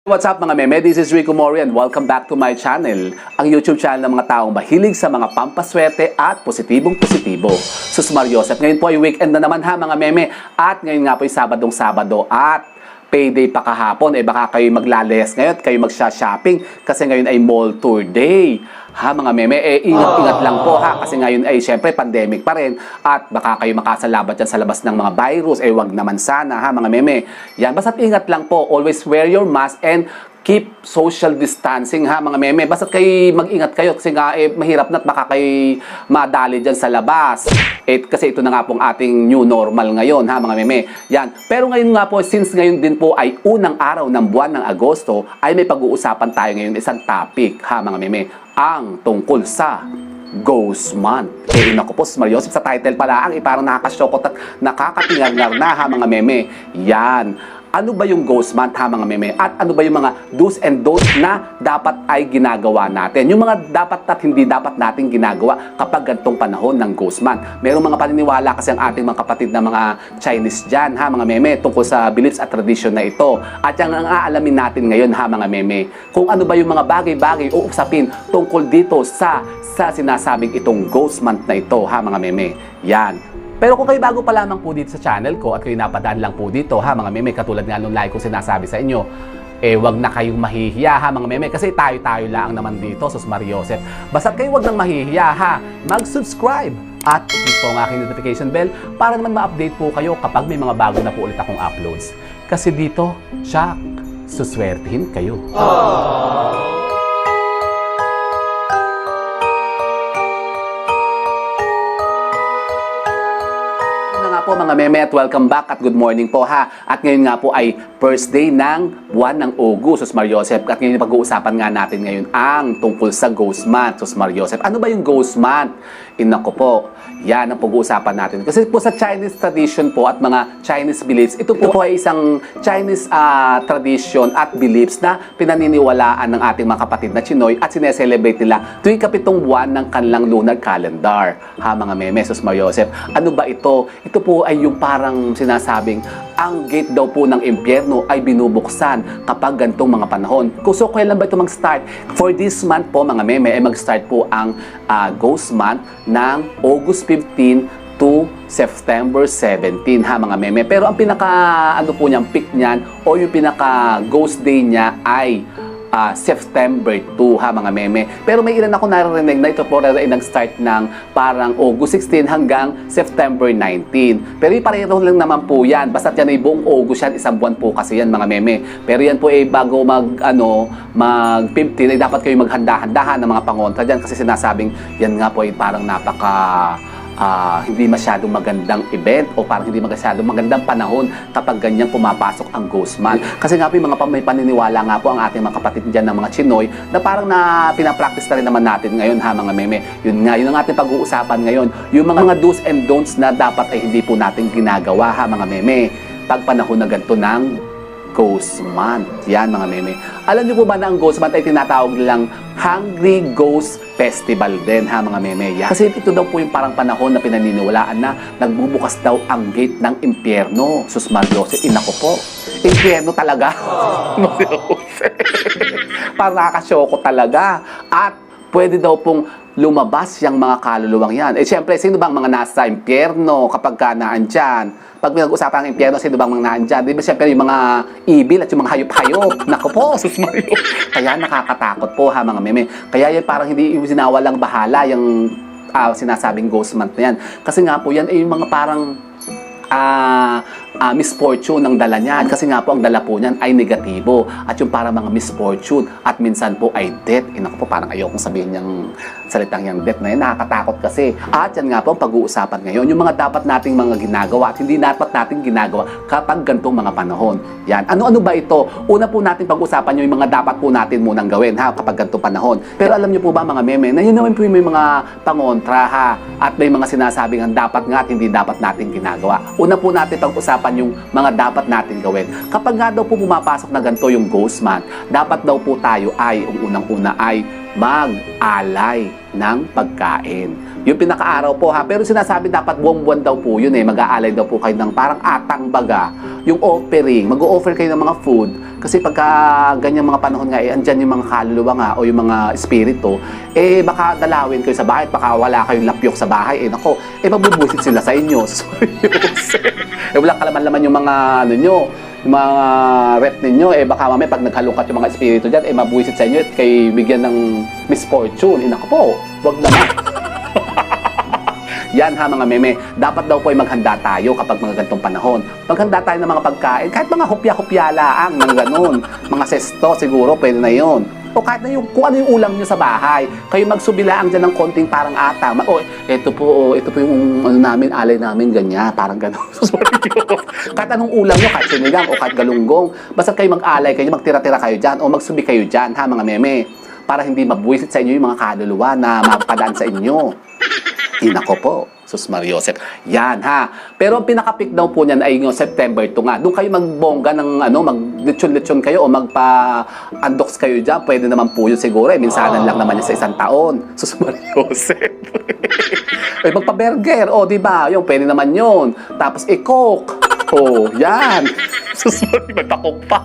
What's up mga meme? This is Rico Mori and welcome back to my channel. Ang YouTube channel ng mga taong mahilig sa mga pampaswerte at positibong-positibo. Sus Mariosep, ngayon po ay weekend na naman ha mga meme. At ngayon nga po ay Sabadong-Sabado at payday pa kahapon. Baka kayo maglalayas ngayon, kayo magsha-shopping kasi ngayon ay mall tour day. Ha mga meme, ingat-ingat lang po ha kasi ngayon ay syempre pandemic pa rin at baka kayo makasalabat dyan sa labas ng mga virus, wag naman sana ha mga meme. Yan, basta't ingat lang po, always wear your mask and keep social distancing ha mga meme. Basta't kayo mag-ingat kayo kasi nga mahirap na't baka kayo madali dyan sa labas. Kasi ito na nga pong ating new normal ngayon ha mga meme. Yan, pero ngayon nga po, since ngayon din po ay unang araw ng buwan ng Agosto, ay may pag-uusapan tayo ngayon isang topic ha mga meme. Ang tungkol sa Ghost Month. Naku po, Mariosep, sa title pala ang parang nakakasyokot at nakakatingar-ngar na ha mga meme. Yan. Ano ba yung Ghost Month ha mga meme? At ano ba yung mga do's and don'ts na dapat ay ginagawa natin? Yung mga dapat at hindi dapat natin ginagawa kapag gantong panahon ng Ghost Month. Merong mga paniniwala kasi ang ating mga kapatid na mga Chinese dyan ha mga meme tungkol sa beliefs at tradition na ito. At yung ang aalamin natin ngayon ha mga meme, kung ano ba yung mga bagay-bagay o usapin tungkol dito sa sinasabing itong Ghost Month na ito ha mga meme. Yan. Pero kung kayo bago pa lamang po dito sa channel ko at kayo napadaan lang po dito ha mga meme, katulad nga nung like ko sinasabi sa inyo, wag na kayong mahihiya ha mga meme kasi tayo-tayo lang naman dito, sus Mariosep. Basta kayo wag nang mahihiya ha, mag-subscribe at i-click po ang aking notification bell para naman ma-update po kayo kapag may mga bago na po ulit akong uploads. Kasi dito, siya, suswertihin kayo. Po mga meme at welcome back at good morning po ha. At ngayon nga po ay first day ng buwan ng August, sus Mariosep. At ngayon pag-uusapan nga natin ngayon ang tungkol sa Ghost Month, sus Mariosep. Ano ba yung Ghost Month? Inako po, yan ang pag-uusapan natin. Kasi po sa Chinese tradition po at mga Chinese beliefs, ito po ay isang Chinese tradition at beliefs na pinaniniwalaan ng ating mga kapatid na Chinoy at sineselebrate nila tuwing kapitong buwan ng kanilang lunar calendar. Ha mga meme, sus Mariosep. Ano ba ito? Ito po ay yung parang sinasabing ang gate daw po ng impyerno ay binubuksan kapag gantong mga panahon. So, kailan ba ito mag-start? For this month po, mga meme, ay mag-start po ang Ghost Month ng August 15 to September 17, ha mga meme. Pero ang pinaka, ano po niyang peak niyan, o yung pinaka Ghost Day niya ay September 2 ha mga meme. Pero may ilan ako narinig na ito po ay nag-start ng parang August 16 hanggang September 19. Pero pareho lang naman po yan. Basta yan ay buong August yan, isang buwan po kasi yan mga meme. Pero yan po ay bago mag 15 ay dapat kayo maghanda-handahan ng mga pangontra dyan kasi sinasabing yan nga po ay parang napaka hindi masyadong magandang event o parang hindi masyadong magandang panahon kapag ganyang pumapasok ang Ghost Month. Kasi nga po yung mga may paniniwala nga po ang ating mga kapatid dyan ng mga Chinoy na parang pinapractice na rin naman natin ngayon ha mga meme. Yun nga, yun ang ating pag-uusapan ngayon. Yung mga do's and don'ts na dapat ay hindi po natin ginagawa ha mga meme pag panahon na ganito ng Ghost Month. Yan mga meme. Alam niyo po ba na ang Ghost Month ay tinatawag nilang Hungry Ghost Festival din ha mga meme. Yan. Kasi ito daw po yung parang panahon na pinaniniwalaan na nagbubukas daw ang gate ng impyerno. Sus Mariosep, inako po. Impyerno talaga. Parang nakakasyoko talaga. At pwede daw pong lumabas yung mga kaluluwang yan. Siyempre, sino bang mga nasa impyerno kapag ka naandyan? Pag pinag-usapan ang impyerno, sino bang mga naandyan? Di ba siyempre yung mga evil at yung mga hayop-hayop? Naku po, sus Mario. Kaya nakakatakot po ha mga meme. Kaya yan parang hindi sinawalang bahala yung sinasabing Ghost Month na yan. Kasi nga po yan ay yung mga parang misfortune ng dala niyan. Kasi nga po ang dala po niyan ay negatibo. At yung para mga misfortune at minsan po ay death. Naku po, parang ayokong sabihin yung salitang yung death na yan. Nakakatakot kasi. At yan nga po ang pag-uusapan ngayon. Yung mga dapat nating mga ginagawa at hindi dapat nating ginagawa kapag gantong mga panahon. Yan. Ano-ano ba ito? Una po natin pag-usapan yung mga dapat po natin munang gawin ha kapag gantong panahon. Pero alam niyo po ba mga meme na yun naman po yung may mga pangontra ha at may mga sinasabing ang dapat nga at hindi dapat natin ginagawa. Una po natin pag-usapan yung mga dapat natin gawin. Kapag nga daw po pumapasok na ganito yung Ghost Month, dapat daw po tayo ay, unang-una ay mag-alay ng pagkain. Yung pinaka-araw po ha, pero sinasabi dapat buwan-buwan daw po yun mag-aalay daw po kayo ng parang atang baga, yung offering, mag-o-offer kayo ng mga food, kasi pagka ganyan mga panahon nga, andyan yung mga kaluluwa nga, o yung mga espiritu, baka dalawin kayo sa bahay, baka wala kayong lapyok sa bahay, nako, mabubusit sila sa inyo. Wala kalaman-laman yung mga, yung mga rep ninyo, baka mamaya pag naghalungkat yung mga espiritu dyan, mabuwisit sa inyo at kayo bigyan ng misfortune. Nako po, wag naman. Yan ha mga meme, dapat daw po ay maghanda tayo kapag mga ganitong panahon. Maghanda tayo ng mga pagkain, kahit mga hupya-hupya laang, ng ganun. Mga sesto siguro, pwede na yun. O kahit na yung, kung ano yung ulam nyo sa bahay, kayo magsubilaang dyan ng konting parang ata. Ito po yung namin, alay namin, ganyan, parang ganun. Kahit anong ulam nyo, kahit sinigang o kahit galunggong, basta kayo mag-alay kayo, magtira-tira kayo dyan, o magsubi kayo dyan ha mga meme. Para hindi mabuwisit sa inyo yung mga kaluluwa na mapadaan sa inyo. Nako po, Sus Mariosep. Yan ha. Pero ang pinaka-peak daw po niyan ay yung September 2 nga. Doon kayo magbongga ng mag-lechon-lechon kayo o magpa-undox kayo dyan. Pwede naman po yun siguro. Minsanan lang naman yan sa isang taon. Sus Mariosep. Magpa-burger. O, diba? Yung pwede naman yun. Tapos i-coke. O, yan. Sus Mariosep. Matakok pa.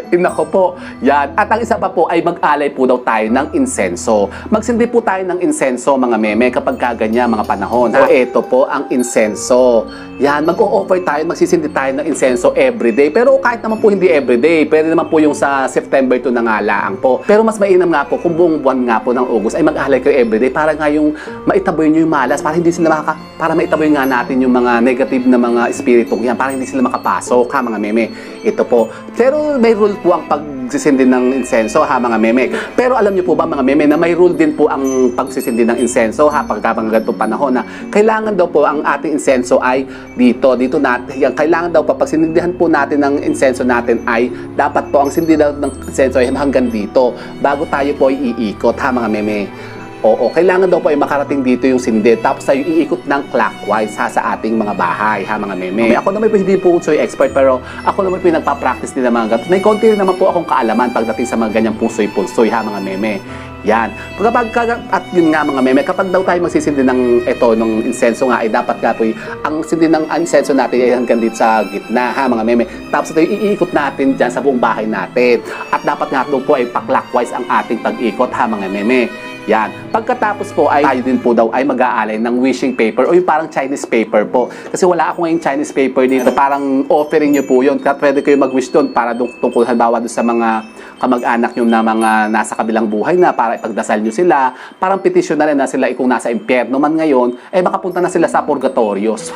Nako po, yan. At ang isa pa po ay mag-alay po daw tayo ng insenso. Magsindi po tayo ng insenso mga meme kapag kaganyan mga panahon. So, ito po ang insenso. Yan, mag-o-offer tayo, magsisindi tayo ng insenso everyday. Pero kahit naman po hindi everyday, pwede naman po yung sa September 2 na nga laang po. Pero mas mainam nga po kung buong buwan nga po ng August ay mag-alay kayo everyday para nga yung maitaboy nyo yung malas, para hindi sila para maitaboy nga natin yung mga negative na mga espiritong yan, para hindi sila makapasok ha mga meme. Ito po. Pero may rule po ang pagsisindi ng insenso ha mga meme. Pero alam niyo po ba mga meme na may rule din po ang pagsisindi ng insenso ha pagkabang ganitong panahon na kailangan daw po ang ating insenso ay dito natin. Kailangan daw po pag sinindihan po natin ng insenso natin ay dapat po ang sindi daw ng insenso ay hanggang dito bago tayo po iikot ha mga meme. Oo, kailangan daw po ay makarating dito yung sindi tapos tayo iikot ng clockwise ha sa ating mga bahay ha mga meme. Ako naman po hindi po soy expert pero ako naman po nagpa-practice din ng mga ganito. May konti rin naman po akong kaalaman pagdating sa mga ganyang pusoy-pulsoy ha mga meme. Yan. At yun nga mga meme, kapag daw tayo magsisindi ng ng insenso nga ay dapat nga po ang sindi ng insenso natin ay hanggang dito sa gitna ha mga meme. Tapos ito iikot natin dyan sa buong bahay natin. At dapat nga daw po ay pa-clockwise ang ating pag-ikot ha mga meme. Yan. Pagkatapos po ay tayo din po daw ay mag-aalay ng wishing paper o yung parang Chinese paper po. Kasi wala ako ngayong Chinese paper dito. Parang offering nyo po yun. Pwede kayo mag-wish doon para tungkol halimbawa doon sa mga kamag-anak nyo na mga nasa kabilang buhay na para ipagdasal nyo sila. Parang petition na rin na sila kung nasa impyerno man ngayon, makapunta na sila sa purgatorio. So,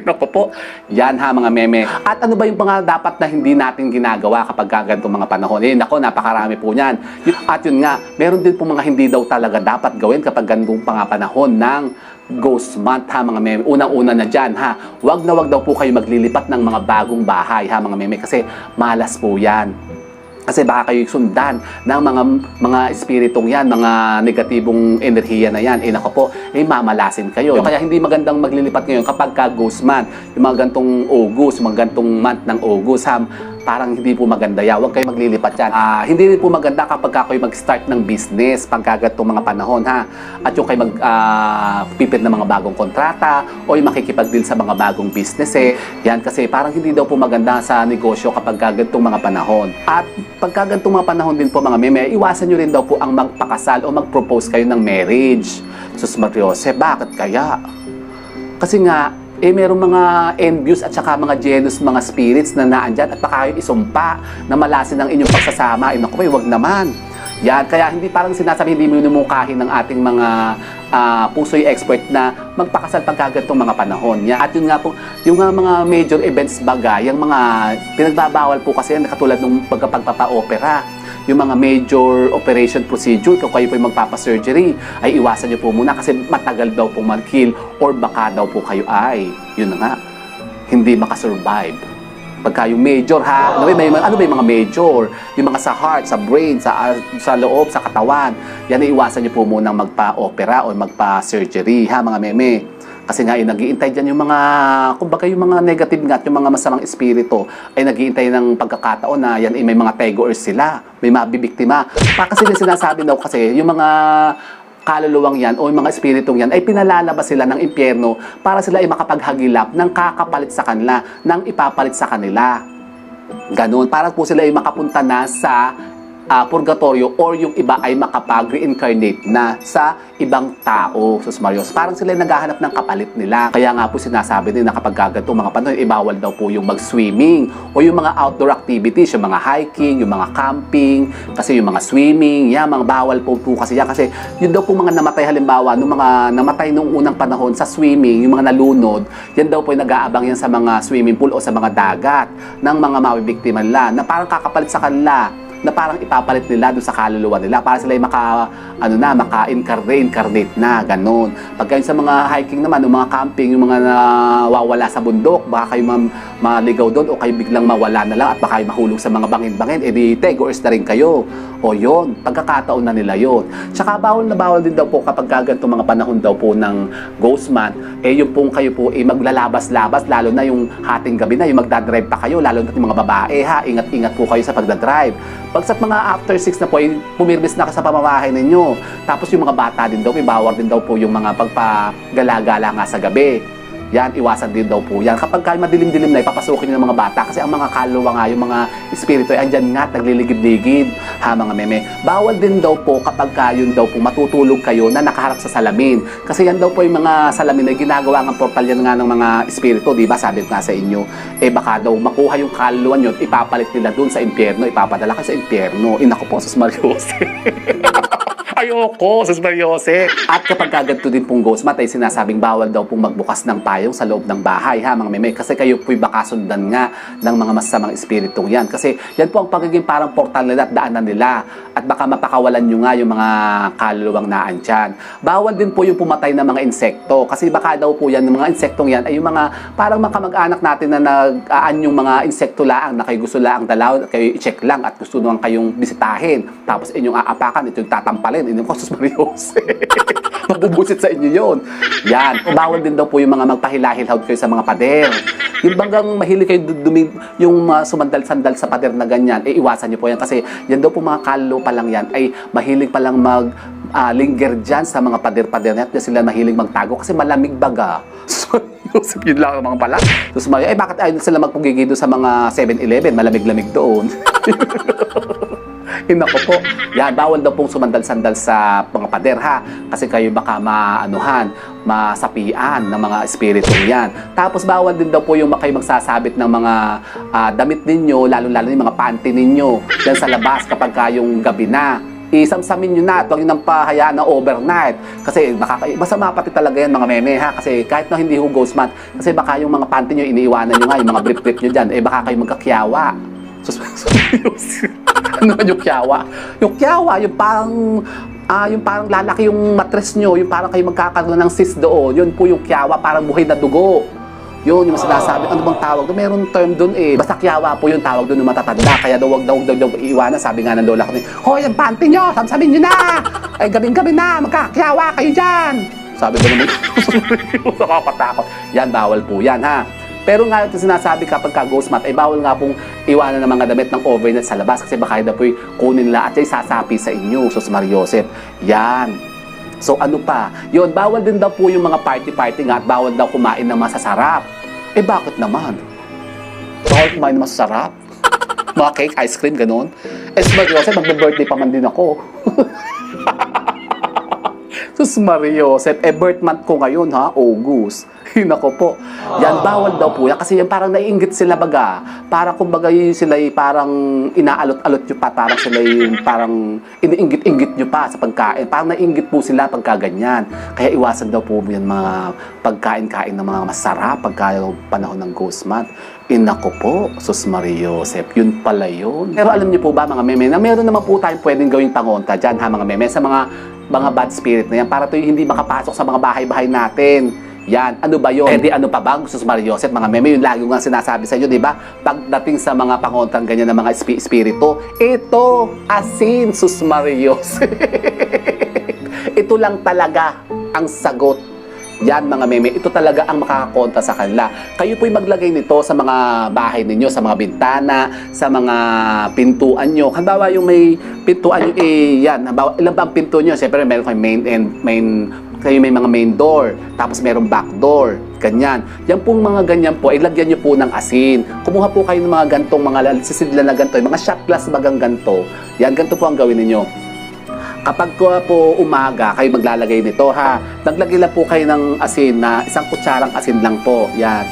nako po. Yan ha mga meme. At ano ba yung mga dapat na hindi natin ginagawa kapag ganitong mga panahon? Nako, napakarami po niyan. At yun nga, meron din po mga hindi daw talaga dapat gawin kapag ganitong panahon ng Ghost Month ha mga meme. Unang-una na dyan ha. Wag daw po kayo maglilipat ng mga bagong bahay ha mga meme kasi malas po yan. Kasi baka kayo sundan ng mga espiritong yan, mga negatibong enerhiya na yan. Nako po, mamalasin kayo. Kaya hindi magandang maglilipat ngayon kapag Ghost Month. Yung mga gantong August, mga gantong month ng August ha. Parang hindi po maganda yan. Huwag kayo maglilipat yan. Hindi rin po maganda kapag kayo mag-start ng business pagkagatong mga panahon ha. At yung kayo pipit ng mga bagong kontrata o yung makikipag-deal sa mga bagong business Yan kasi parang hindi daw po maganda sa negosyo kapag gantong mga panahon. At pagkagantong mga panahon din po mga meme, iwasan nyo rin daw po ang magpakasal o mag-propose kayo ng marriage. Sus Mariosep, bakit kaya? Kasi nga, merong mga envious at saka mga jealous mga spirits na naandyan at baka kayo isumpa na malasin ang inyong pagsasama. Naku, wag naman. Yan, kaya hindi parang sinasabi, hindi mo numungkahin ng ating mga pusoy expert na magpakasal pagkagantong mga panahon. Yan. At yun nga po, yung mga major events baga, yung mga pinagbabawal po kasi yan, katulad ng pagpapa-opera. Yung mga major operation procedure, kung kayo po yung magpapasurgery, ay iwasan nyo po muna kasi matagal daw pong mag-heal or baka daw po kayo ay, yun na nga, hindi makasurvive. Pagka yung major ha, ano ba yung mga major? Yung mga sa heart, sa brain, sa loob, sa katawan, yan ay iwasan nyo po muna magpa-opera o magpa-surgery ha mga meme. Kasi nga, nag-iintay dyan yung mga, kumbaga yung mga negative nga at yung mga masamang espiritu ay nag-iintay ng pagkakataon na yan ay may mga tegoers sila, may mabibiktima. Pa kasi din sinasabi daw kasi, yung mga kaluluwang yan o yung mga espiritong yan ay pinalalabas sila ng impyerno para sila ay makapaghagilap ng kakapalit sa kanila, ng ipapalit sa kanila. Ganun, para po sila ay makapunta na sa purgatorio or yung iba ay makapag-reincarnate na sa ibang tao. Sus Marios, parang sila naghahanap ng kapalit nila. Kaya nga po sinasabi din na kapag gaganto mga panahon, ibawal daw po yung mag-swimming o yung mga outdoor activities, yung mga hiking, yung mga camping, kasi yung mga swimming, yan, mga bawal po kasi yan. Kasi yun daw po mga namatay halimbawa, nung mga namatay nung unang panahon sa swimming, yung mga nalunod, yan daw po yung nag-aabang yan sa mga swimming pool o sa mga dagat ng mga mabibiktima nila na parang kakapalit sa kanila, na parang ipapalit nila doon sa kaluluwa nila para sila ay maka-incarnate na, ganun. Pagka sa mga hiking naman, yung mga camping, yung mga nawawala sa bundok, baka kayo maligaw doon o kayo biglang mawala na lang at baka kayo mahulog sa mga bangin-bangin, edi tegoers na rin kayo. O yun, pagkakataon na nila yun. Tsaka bawal na bawal din daw po kapag ganito mga panahon daw po ng ghost month, yung pong kayo po maglalabas-labas, lalo na yung hating gabi na, yung magdadrive pa kayo, lalo na yung mga babae ha, ingat-ingat po kayo sa pagdadrive. Pag sa mga after 6 na po, pumirmis na ka sa pamamahay ninyo. Tapos yung mga bata din daw, bawal din daw po yung mga pagpagala-gala nga sa gabi. Yan, iwasan din daw po yan. Kapag kayo madilim-dilim na, ipapasukin nyo ng mga bata. Kasi ang mga kaluluwa nga, yung mga espiritu, ay andyan nga, nagliligid-ligid. Ha, mga meme. Bawal din daw po kapag kayo daw po matutulog kayo na nakaharap sa salamin. Kasi yan daw po yung mga salamin na ginagawa ng portal yan nga ng mga espiritu. Diba? Sabi ko nga sa inyo, baka daw makuha yung kaluluwa nyo, ipapalit nila dun sa impyerno, ipapadala kayo sa impyerno. Naku po, sus Marios. Ayoko, sus Mariose. At kapag kaganto din pong ghost month ay sinasabing bawal daw pong magbukas ng payong sa loob ng bahay, ha mga meme. Kasi kayo po'y baka sundan nga ng mga masamang espiritong yan. Kasi yan po ang pagiging parang portal nila at daanan nila. At baka mapakawalan nyo nga yung mga kaluluwang naan dyan. Bawal din po yung pumatay ng mga insekto. Kasi baka daw po yan, ng mga insektong yan ay yung mga parang makamag-anak natin na nag-aan yung mga insekto laang na kayo gusto laang dalawin at kayo i-check lang at gusto naman kayong bisitahin. Tapos inyong aapakan, ito yung tatampalin. Inyong Sus Marios. Mabubusit sa inyo yun. Yan. Bawal din daw po yung mga magpahilahilhaw kayo sa mga pader. Yung banggang mahilig kayo yung sumandal-sandal sa pader na ganyan, iwasan nyo po yan. Kasi yan daw po mga kallo pa lang yan, ay mahilig pa lang linger dyan sa mga pader-pader na sila mahilig magtago kasi malamig baga. So, yun lang mga pala. Tapos bakit ayaw sila magpugigi doon sa mga 7-Eleven? Malamig-lamig doon. Nako po. Yan, bawal daw pong sumandal-sandal sa mga pader ha. Kasi kayo baka masapian ng mga espiritu yan. Tapos bawal din daw po yung kayo magsasabit ng mga damit ninyo, lalo-lalo yung mga panty ninyo yan sa labas kapag kayong gabi na. Isamsamin nyo na at huwag nyo nang pahayaan na overnight. Kasi masama pati talaga yan mga meme ha. Kasi kahit na hindi ho ghost month, kasi baka yung mga panty nyo iniiwanan nyo nga, yung mga brief-brief nyo dyan, baka kayo magkakyawa. Ano yung kyawa? Yung kyawa, yung parang lalaki yung matres nyo, yung parang kayo magkakaroon ng cyst doon. Yun po yung kyawa, parang buhay na dugo. Yun, yung sinasabi, ano bang tawag doon? Meron term doon Basta kyawa po yung tawag doon ng matatanda. Kaya daw wag daw iiwanan. Sabi nga ng lola ko, hoy, ang panty nyo, samsamin nyo na! Ay, gabing-gabi na, magkakyawa kayo dyan! Sabi ko naman, nakakatakot. Yan, bawal po yan, ha? Pero nga ito sinasabi kapag ka-ghost month, ay bawal nga pong iwanan ng mga damit ng overnight sa labas kasi baka na po'y kunin nila at ay sasapi sa inyo. Sus Mariosep. Yan. So ano pa? Yun, bawal din daw po yung mga party-party nga at bawal daw kumain ng masasarap. Bakit naman? Bawal kumain ng masasarap? Mga cake, ice cream, ganun? Sus Mariosep, magbe-birthday pa man din ako. Sus Mariosep, birth month ko ngayon ha, August. Nako po. Yan, bawal daw po yan. Kasi yan parang naiinggit sila baga. Para kumbaga sila parang inaalot-alot nyo pa. Parang sila parang iniinggit-inggit nyo pa sa pagkain. Parang naiinggit po sila pagka ganyan. Kaya iwasan daw po yan mga pagkain-kain ng mga masarap pagka panahon ng ghost month. Nako po, Sus Mariosep, yun pala yun. Pero alam niyo po ba mga meme, na meron naman po tayong pwedeng gawing pangontra dyan ha mga meme, sa mga bad spirit na yan para to hindi makapasok sa mga bahay-bahay natin. Yan, ano ba yun? Ano pa ba? Sus Mariosep, mga meme, yung lagi nga sinasabi sa inyo, di ba? Pagdating sa mga pangontrang ganyan ng mga espiritu, ito, asin, Sus Mariosep. Ito lang talaga ang sagot. Yan mga meme, ito talaga ang makakakontra sa kanila. Kayo po'y maglagay nito sa mga bahay ninyo, sa mga bintana, sa mga pintuan nyo. Halimbawa yung may pintuan nyo, yan. Halimbawa, ilan ba ang pinto nyo? Siyempre, meron kayo kayo may mga main door, tapos merong back door, ganyan. Yan pong mga ganyan po, ilagyan nyo po ng asin. Kumuha po kayo ng mga gantong, mga sisidla na ganto, mga shot glass bagang ganto. Yan, ganto po ang gawin ninyo. Kapag po umaga, kayo maglalagay nito ha. Naglagay lang po kayo ng asin na isang kutsarang asin lang po. Yan.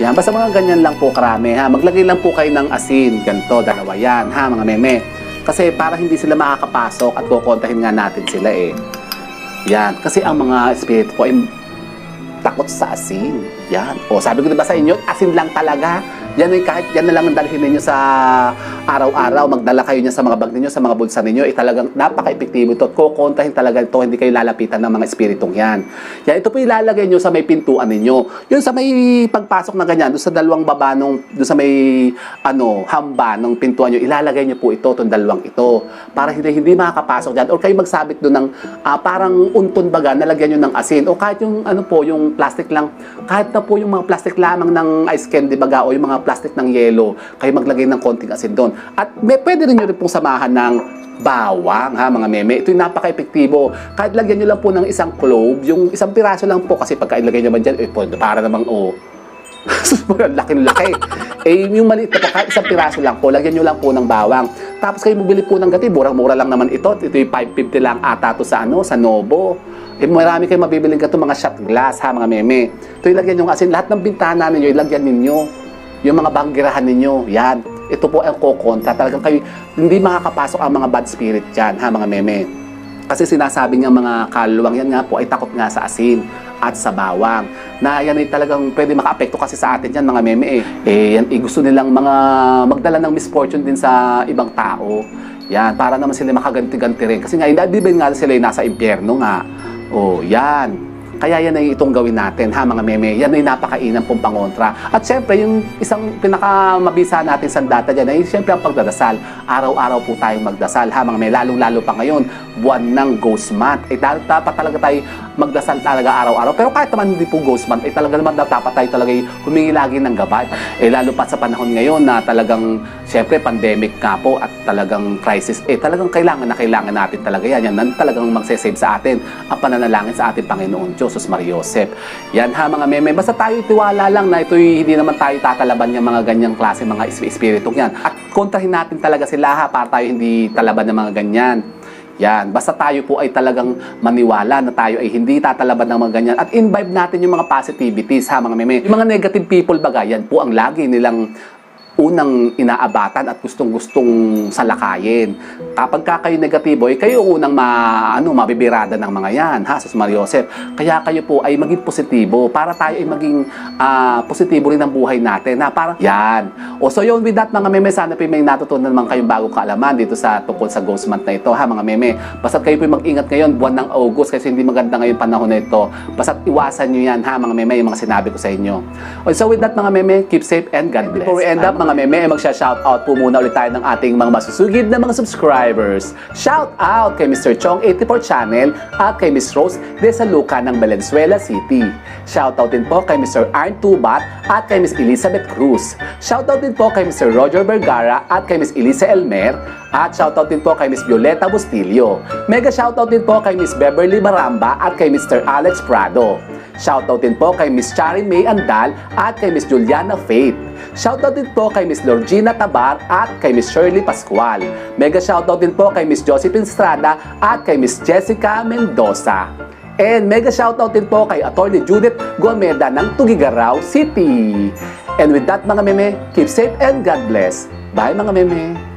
Yan, basta mga ganyan lang po karami ha. Maglagay lang po kayo ng asin, ganto, dalawa yan ha mga meme. Kasi para hindi sila makakapasok at kukontahin nga natin sila Yan, kasi ang mga espiritu po ay takot sa asin. Yan. O, sabi ko diba sa inyo, asin lang talaga. Yan ay kahit yan na lang ang dalhin ninyo sa araw-araw, magdala kayo niya sa mga bag ninyo, sa mga bulsa ninyo, talagang napaka-epektibo ito at kukontahin talaga ito, hindi kayo lalapitan ng mga espiritong yan. Yan, ito po ilalagay nyo sa may pintuan ninyo. Yun sa may pagpasok na ganyan, doon sa dalawang baba doon sa may hamba ng pintuan nyo, ilalagay nyo po ito, itong dalawang ito, para hindi makakapasok dyan. Or kayo magsabit doon ng parang unton baga, nalagyan nyo ng asin. O kahit yung yung plastic lang, kahit na po yung mga plastic lamang ng ice candy baga o yung mga plastic ng yelo, kayo maglagay ng konting asin doon. At pwede rin nyo rin pong samahan ng bawang ha mga meme. Ito yung napaka-epektibo. Kahit lagyan nyo lang po ng isang clove, yung isang piraso lang po kasi pagka ilagay nyo man dyan, para namang laki-laki. Yung maliit na po, kahit isang piraso lang po, lagyan nyo lang po ng bawang. Tapos kayo mabili po ng gati, murang-mura lang naman ito. Ito yung 550 lang ata to sa sa Novo. Marami kayong mabibiling gato mga shot glass ha mga meme. Ito ilagyan yung asin, lahat ng bintana ninyo, ilagyan ninyo. Yung mga banggirahan ninyo, yan. Ito po ang kokontra. Talagang kayo, hindi makakapasok ang mga bad spirit dyan, ha mga meme. Kasi sinasabi nga mga kaluluwang yan nga po ay takot nga sa asin at sa bawang. Na yan ay talagang pwede maka-apekto kasi sa atin yan mga meme yan gusto nilang magdala ng misfortune din sa ibang tao. Yan, para naman sila makaganti-ganti rin. Kasi nga, hindi ba nga sila nasa impyerno nga. Yan. Kaya yan ay itong gawin natin, ha mga meme. Yan ay napakainam pong pangontra. At syempre, yung isang pinakamabisa natin sandata dyan ay syempre ang pagdadasal. Araw-araw po tayong magdasal, ha mga meme. Lalong-lalo pa ngayon, buwan ng Ghost Month. Dapat talaga tayo magdasal talaga araw-araw. Pero kahit naman hindi po Ghost Month, talaga naman dapat tayo talaga humingi lagi ng gabay. Lalo pa sa panahon ngayon na talagang, syempre, pandemic nga po at talagang crisis. Talagang kailangan natin talaga yan. Yan talagang magsasave sa atin ang pananalangin sa ating Panginoon Diyos, Mariosep. Yan ha mga meme. Basta tayo tiwala lang na ito'y hindi naman tayo tatalaban ng mga ganyang klase mga espiritong yan. At kontrahin natin talaga sila ha para tayo hindi talaban ng mga ganyan. Yan. Basta tayo po ay talagang maniwala na tayo ay hindi tatalaban ng mga ganyan. At imbibe natin yung mga positivities ha mga meme. Yung mga negative people baga, yan po ang lagi nilang unang inaabatan at gustong-gustong salakayin. Kapag kayo negatibo, kayo unang mabibirada ng mga yan, ha, Sus Mariosep. Kaya kayo po ay maging positibo para tayo ay maging positibo rin ang buhay natin, ha, para yan. So yun, with that mga meme, sana po may natutunan naman kayong bagong kaalaman dito sa tungkol sa Ghost Month na ito, ha mga meme. Basta't kayo po mag-ingat ngayon, buwan ng August, kasi hindi maganda ngayon panahon na ito. Basta't iwasan nyo yan, ha mga meme, yung mga sinabi ko sa inyo. So with that mga meme, keep safe and God bless. Before we end up, mga meme, magsha-shoutout po muna ulit tayo ng ating mga masusugid na mga subscribers. Shout out kay Mr. Chong 84 Channel at kay Miss Rose de Saluca ng Valenzuela City. Shoutout din po kay Mr. Arn Tubat at kay Miss Elizabeth Cruz. Shoutout din po kay Mr. Roger Vergara at kay Miss Elisa Elmer. At shoutout din po kay Miss Violeta Bustillo. Mega shoutout din po kay Miss Beverly Maramba at kay Mr. Alex Prado. Shoutout din po kay Miss Chari May Andal at kay Miss Juliana Faith. Shoutout din po kay Miss Lorgina Tabar at kay Miss Shirley Pascual. Mega shoutout din po kay Miss Josephine Estrada at kay Miss Jessica Mendoza. And mega shoutout din po kay Atty. Judith Gomeda ng Tugigaraw City. And with that mga meme, keep safe and God bless. Bye mga meme!